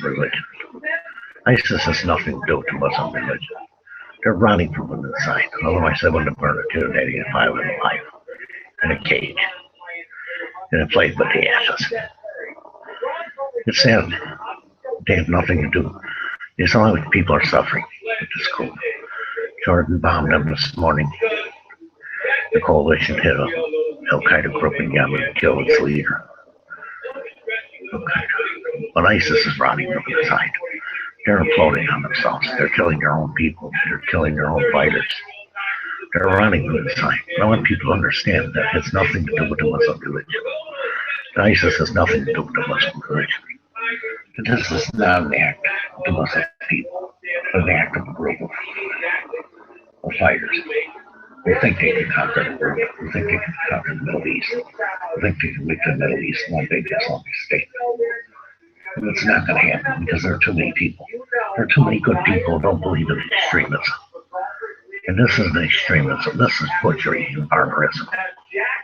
religion. ISIS has nothing to do with the Muslim religion. They're running from the inside. Otherwise, they wouldn't have burned it to today if I was alive in a cage and a plate with the ashes. It's sad. They have nothing to do. It's only people are suffering at the school. Jordan bombed them this morning. The coalition hit a Al Qaeda group in Yemen and killed its leader. But ISIS is rotting from inside. They're imploding on themselves. They're killing their own people. They're killing their own fighters. They're running from inside. I want people to understand that it has nothing to do with the Muslim religion. ISIS has nothing to do with the Muslim religion. This is not an act of the Muslim people, but an act of a group of fighters. They think they can conquer the world. They think they can conquer the Middle East. They think they can make the Middle East one big Islamic state. And it's not going to happen because there are too many people. There are too many good people who don't believe in extremism. And this is the extremism. This is butchery and barbarism.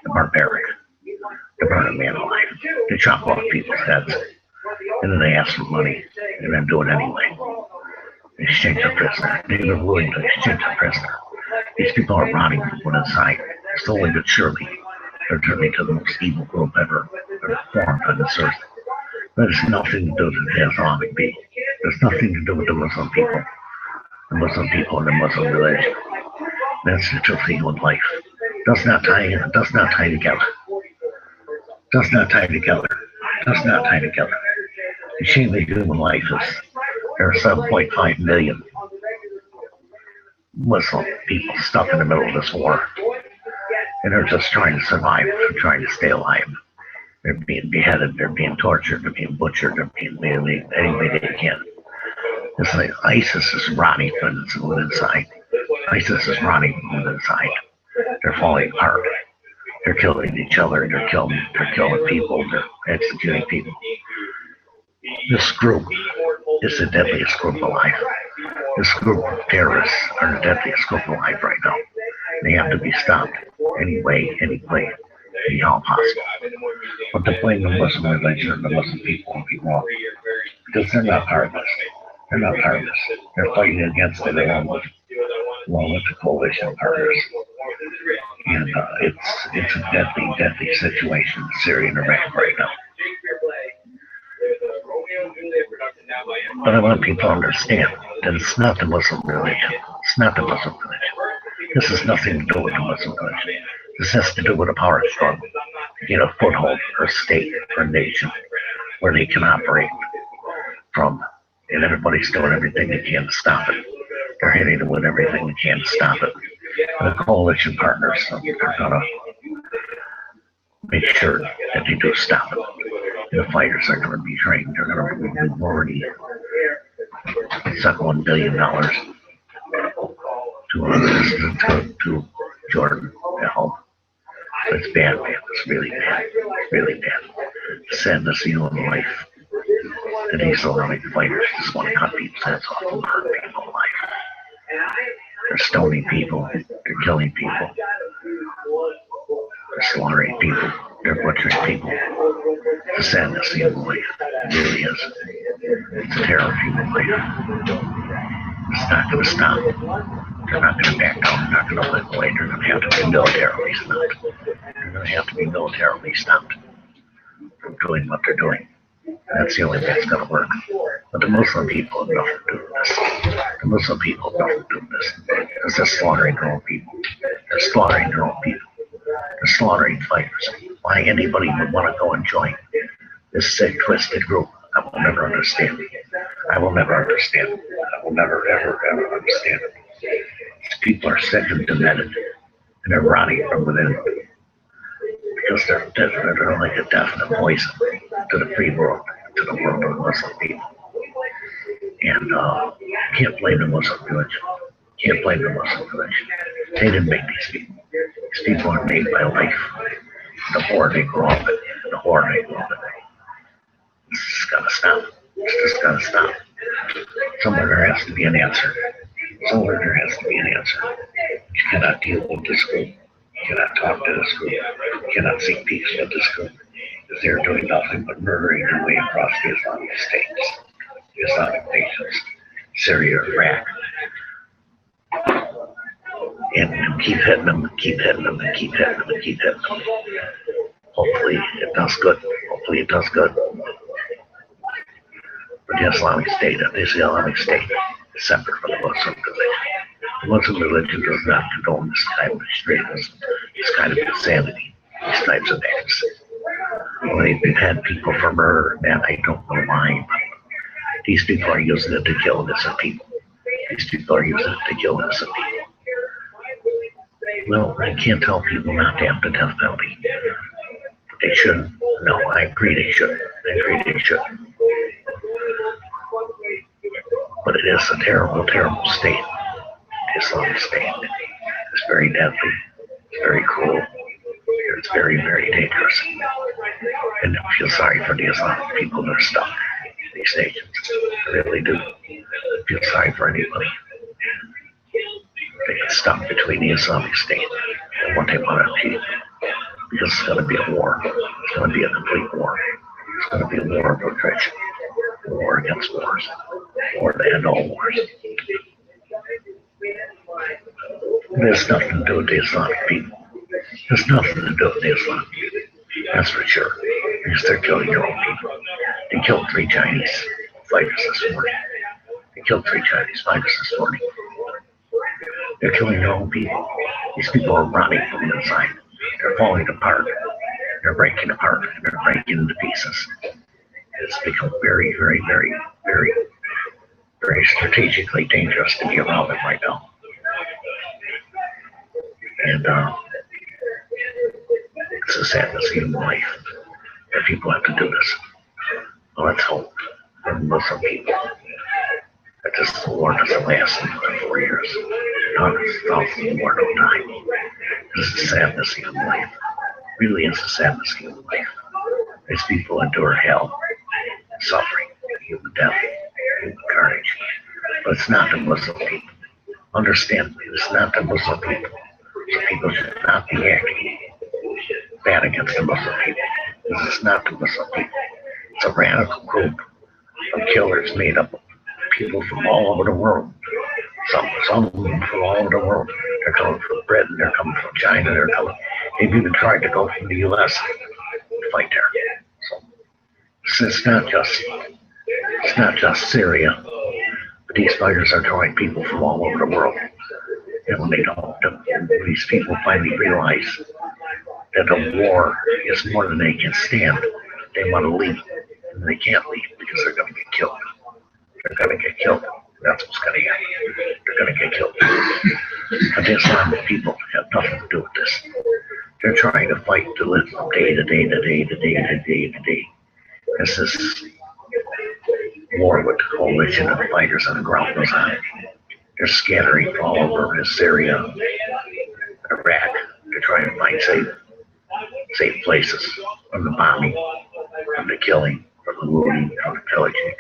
The barbaric. They burn a man alive. They chop off people's heads. And then they ask for money. And then do it anyway. They exchange a prisoner. They were willing to exchange a prisoner. These people are rotting from one inside. Slowly but surely, they're turning to the most evil group ever formed on this earth. That has nothing to do with the Islamic people. There's nothing to do with the Muslim people. The Muslim people and the Muslim religion. That's the true thing with life. Does not tie together. Does not tie together. Does not tie together. The shame of human life is there are 7.5 million Muslim people stuck in the middle of this war. And they're just trying to survive, trying to stay alive. They're being beheaded, they're being tortured, they're being butchered, they're being made any way they can. It's like ISIS is rotting from the inside. ISIS is rotting from the inside. They're falling apart. They're killing each other, they're killing people, they're executing people. This group is the deadliest group alive. This group of terrorists are the deadliest group alive right now. They have to be stopped any way, anyhow possible. But to blame the Muslim religion and the Muslim people would be wrong. Because they're not part of this. They're not part of this. They're fighting against it along with the coalition partners. And it's a deadly situation in Syria and Iraq right now. But I want people to understand that it's not the Muslim religion. It's not the Muslim religion. This has nothing to do with the Muslim religion. This has to do with a power struggle to get a foothold for a state, for a nation, where they can operate from. And everybody's doing everything they can to stop it. They're hitting it with everything they can to stop it. And the coalition partners are going to make sure that they do stop it. The fighters are going to be trained. They're going to be already sent $1 billion to Jordan to help. It's bad, man. It's really bad. It's really bad. Sadness, life. And these Islamic fighters just want to cut people's heads off and burn people alive. They're stoning people. They're killing people. They're slaughtering people. They're butchering people. It's a sadness, life. It really is. It's a terror of human life. It's not going to stop. They're not going to back down. They're not going to let away. They're going to have to be militarily stopped. They're going to have to be militarily stopped from doing what they're doing. That's the only thing that's going to work. But the Muslim people have nothing to do with this. The Muslim people have nothing to do with this. Because they're slaughtering their own people. They're slaughtering their own people. They're slaughtering fighters. Why anybody would want to go and join this sick, twisted group, I will never understand. I will never understand. I will never, ever, ever understand it. These people are sick and demented, and they're rotting from within. Because they're like a definite poison to the free world, to the world of Muslim people. And can't blame the Muslim religion. Can't blame the Muslim religion. They didn't make these people. These people are made by life. The horror they grew up in. The horror they grew up in. This has got to stop. It's just got to stop. Somewhere there has to be an answer. Somewhere there has to be an answer. You cannot deal with this group. You cannot talk to this group. You cannot seek peace with this group. Because they're doing nothing but murdering their way across the Islamic states. Islamic nations, Syria, Iraq, and keep hitting them, and keep hitting them, and keep hitting them, and keep hitting them. Hopefully it does good. Hopefully it does good. But the Islamic State is separate from the Muslim religion. The Muslim religion does not condone this kind of extremism, this kind of insanity, these types of acts. Well, they've had people for murder, and I don't know why. These people are using it to kill innocent people. These people are using it to kill innocent people. Well, I can't tell people not to have the death penalty. They shouldn't. No, I agree they shouldn't. But it is a terrible, terrible state. The Islamic State. It's very deadly. It's very cruel. It's very, very dangerous. And I feel sorry for the Islamic people that are stuck in these nations. I really do. I feel sorry for anybody. They get stuck between the Islamic State and what they want to achieve. Because it's going to be a war. It's going to be a complete war. It's going to be a war of attrition. A war against wars. A war to end all wars. It has nothing to do with the Islamic people. It has nothing to do with the Islamic people. That's for sure. Because they're killing their own people. They killed 3 Chinese fighters this morning. They're killing their own people. These people are rotting from the inside. They're falling apart. They're breaking apart. They're breaking into pieces. It's become very, very, very, very, very strategically dangerous to be around them right now. And it's a sadness in life that people have to do this. Well, let's hope for Muslim people that this war doesn't last another 4 years. Hundreds of thousands of more don't die. This is a sadness in life. It really is a sadness in life. These people endure hell, suffering, human death, human carnage. But it's not the Muslim people. Understand me, it's not the Muslim people. So people should not be acting bad against the Muslim people. This is not the Muslim people. It's a radical group of killers made up of people from all over the world. Some of them from all over the world. They're coming from Britain, they're coming from China, they've even tried to go from the US to fight there. So it's not just Syria, but these fighters are drawing people from all over the world. And when these people finally realize that the war is more than they can stand, they want to leave. And they can't leave because they're going to get killed. That's what's going to happen. They're going to get killed. But the Islamic people have nothing to do with this. They're trying to fight to live from day to day to day to day to day to day. As this war with the coalition of fighters on the ground goes on. They're scattering all over Syria, Iraq. They're trying to find safe places from the bombing, from the killing, from the looting, from the pillaging,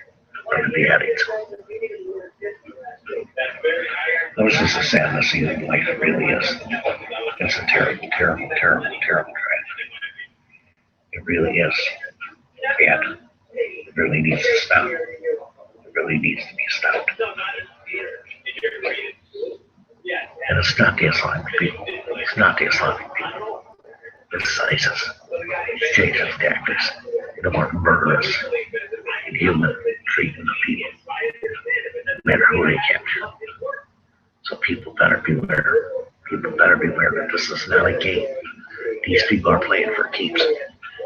from the beheadings. This is a sadness in life, it really is. It's a terrible, terrible, terrible, terrible tragedy. It really is bad. It really needs to stop. It really needs to be stopped. And it's not the Islamic people. It's not the Islamic people. It's ISIS. It's changing tactics. They want murderous, inhuman treatment of people, no matter who they capture. So people better beware. People better beware that this is not a game. These people are playing for keeps.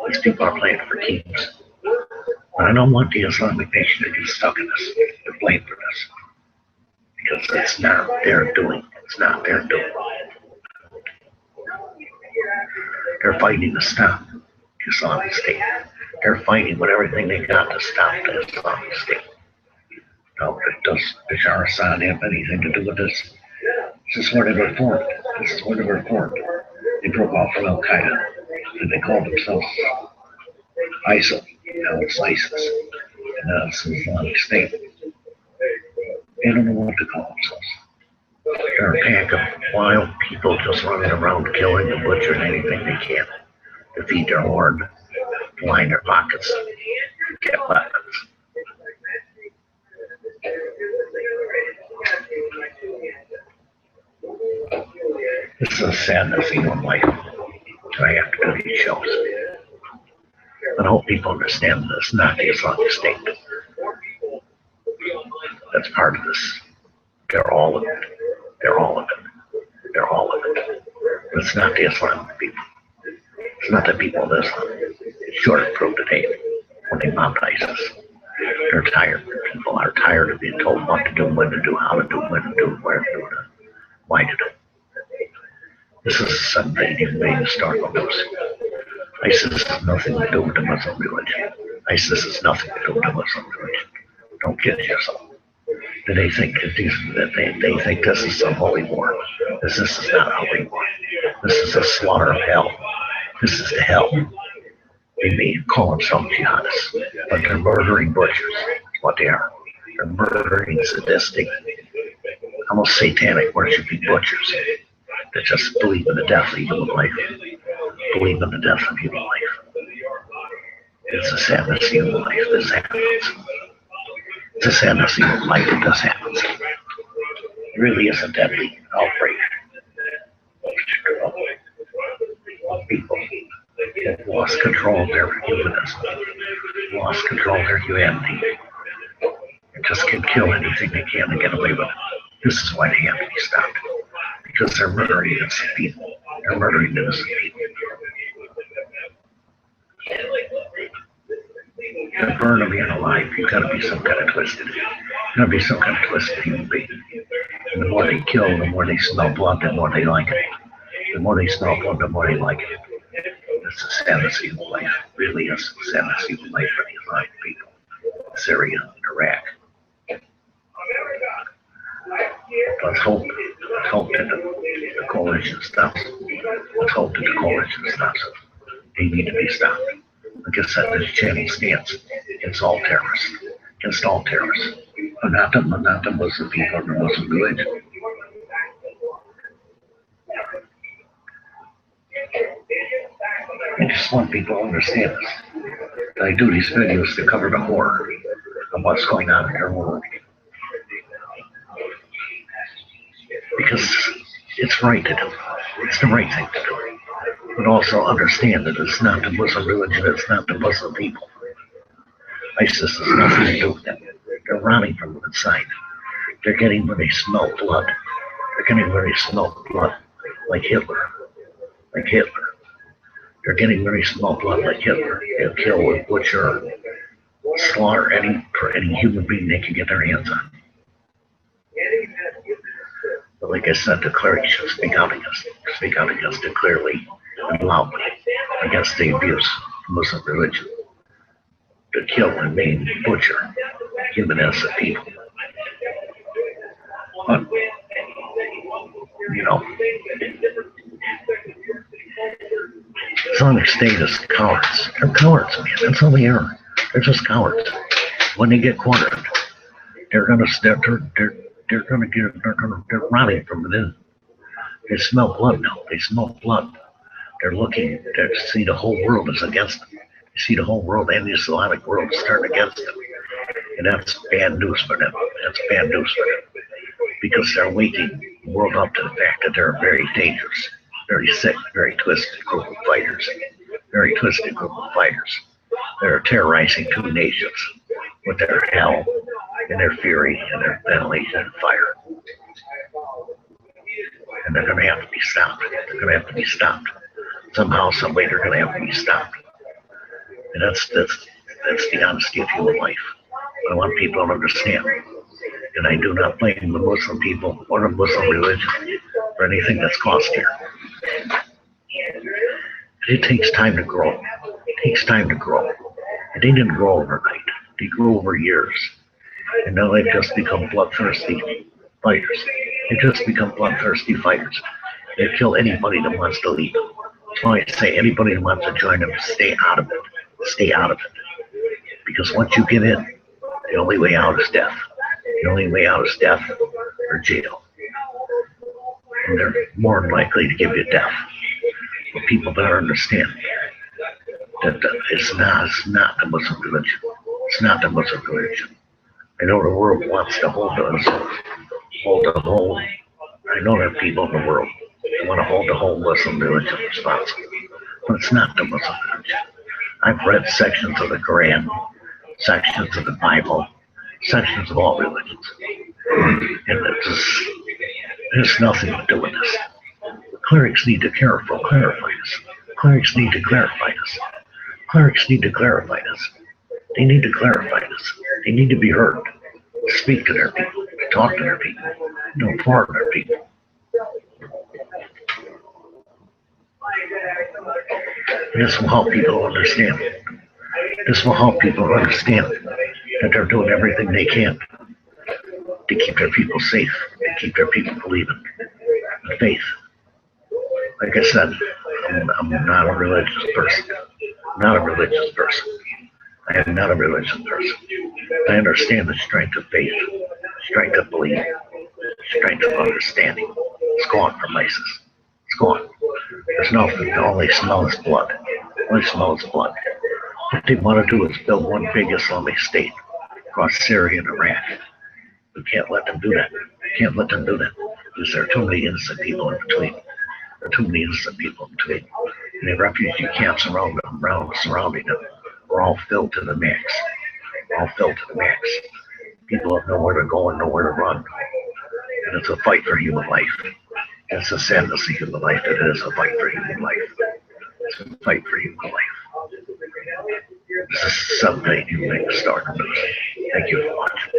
These people are playing for keeps. But I don't want the Islamic nation to get stuck in this, to blame for this. Because it's not their doing. It's not their doing. They're fighting to stop the Islamic State. They're fighting with everything they got to stop the Islamic State. Now, does Bashar Assad have anything to do with this? This is where they were formed. This is where they were formed. They broke off from Al Qaeda, and they called themselves ISIL. Now it's ISIS. And now it's the Islamic State. They don't know what to call themselves. They're a pack of wild people just running around killing and butchering anything they can to feed their horde, to line their pockets, get weapons. This is a sadness in your life. I have to do these shows. And I hope people understand this, not the Islamic State. That's part of this. They're all of it. They're all of it. They're all of it. It's not the Islamic people. It's not the people of Islam. It's sure to prove today when they mobbed ISIS. They're tired. People are tired of being told what to do, when to do, how to do, when to do, where to do it, why to do it. This is something you made historical news. ISIS has nothing to do with the Muslim religion. ISIS has nothing to do with the Muslim religion. Don't kid yourself. Do they think that they think this is some holy war? This is not a holy war. This is a slaughter of hell. This is the hell. They may call themselves jihadists, but they're murdering butchers. That's what they are. They're murdering sadistic, almost satanic worshiping butchers that just believe in the death of human life. Believe in the death of human life. It's a sadness of human life. This happens. It's a sadness of human life that this happens. It really is a deadly outbreak. People have lost control of their humanism, lost control of their humanity, and just can kill anything they can to get away with it. This is why they have to be stopped. Because they're murdering innocent people. They're murdering innocent people. To burn a man alive, you've got to be some kind of twisted. You've got to be some kind of twisted human being. And the more they kill, the more they smell blood, the more they like it. The more they smell blood, the more they like it. It's a sadness of human life. It really is a sadness of human life for the Islamic people. Syria, Iraq. Let's hope that the coalition stops. Let's hope that the coalition stops. They need to be stopped. Like I said, this channel stands against all terrorists. Against all terrorists. But not the Muslim people or the Muslim religion. I just want people to understand this. I do these videos to cover the horror of what's going on in their world. Because it's right to do. It's the right thing to do. But also understand that it's not the Muslim religion, it's not the Muslim people. ISIS has nothing to do with them. They're rotting from inside. They're getting where they smell blood. They're getting where they smell blood, like Hitler. Like Hitler. They're getting very small blood like Hitler. They'll kill and butcher, slaughter any human being they can get their hands on. But like I said, the clergy should speak out against it clearly and loudly against the abuse of Muslim religion to kill and maim and butcher human innocent people. But, you know, Islamic State is cowards. They're cowards, man. That's all they are. They're just cowards. When they get cornered, they're rotting from within. They smell blood now. They smell blood. They're looking. They see the whole world is against them. They see the whole world and the Islamic world is turned against them, and that's bad news for them. That's bad news for them because they're waking the world up to the fact that they're very dangerous. Very sick, very twisted group of fighters. Very twisted group of fighters. They're terrorizing two nations with their hell and their fury and their ventilation and fire. And they're going to have to be stopped. They're going to have to be stopped. Somehow, some way, they're going to have to be stopped. And that's the honesty of human life. I want people to understand. And I do not blame the Muslim people or the Muslim religion for anything that's caused here. It takes time to grow. It takes time to grow. And they didn't grow overnight. They grew over years. And now they've just become bloodthirsty fighters. They've just become bloodthirsty fighters. They kill anybody that wants to leave. That's why I say anybody that wants to join them, stay out of it. Stay out of it. Because once you get in, the only way out is death. The only way out is death or jail. And they're more than likely to give you death. But people better understand that it's not the Muslim religion. It's not the Muslim religion. I know the world wants to hold us, hold the whole. I know there are people in the world want to hold the whole Muslim religion responsible. But it's not the Muslim religion. I've read sections of the Quran, sections of the Bible, sections of all religions. And there's nothing to do with this. Clerics need to clarify this. Clerics need to clarify this. Clerics need to clarify this. They need to clarify this. They need to be heard. To speak to their people, to talk to their people, to inform their people. And this will help people understand. This will help people understand that they're doing everything they can to keep their people safe, to keep their people believing in faith. Like I said, I'm not a religious person. I'm not a religious person. I am not a religious person. I understand the strength of faith, strength of belief, strength of understanding. It's gone from ISIS. It's gone. There's nothing. All they smell is blood. All they smell is blood. What they want to do is build one big Islamic state across Syria and Iraq. We can't let them do that. We can't let them do that because there are too many innocent people in between. There are too many innocent people in between. And the refugee camps around them, surrounding them, are all filled to the max. All filled to the max. People have nowhere to go and nowhere to run. And it's a fight for human life. It's the sadness of human life that it is a fight for human life. It's a fight for human life. This is something you make a start. Thank you for watching.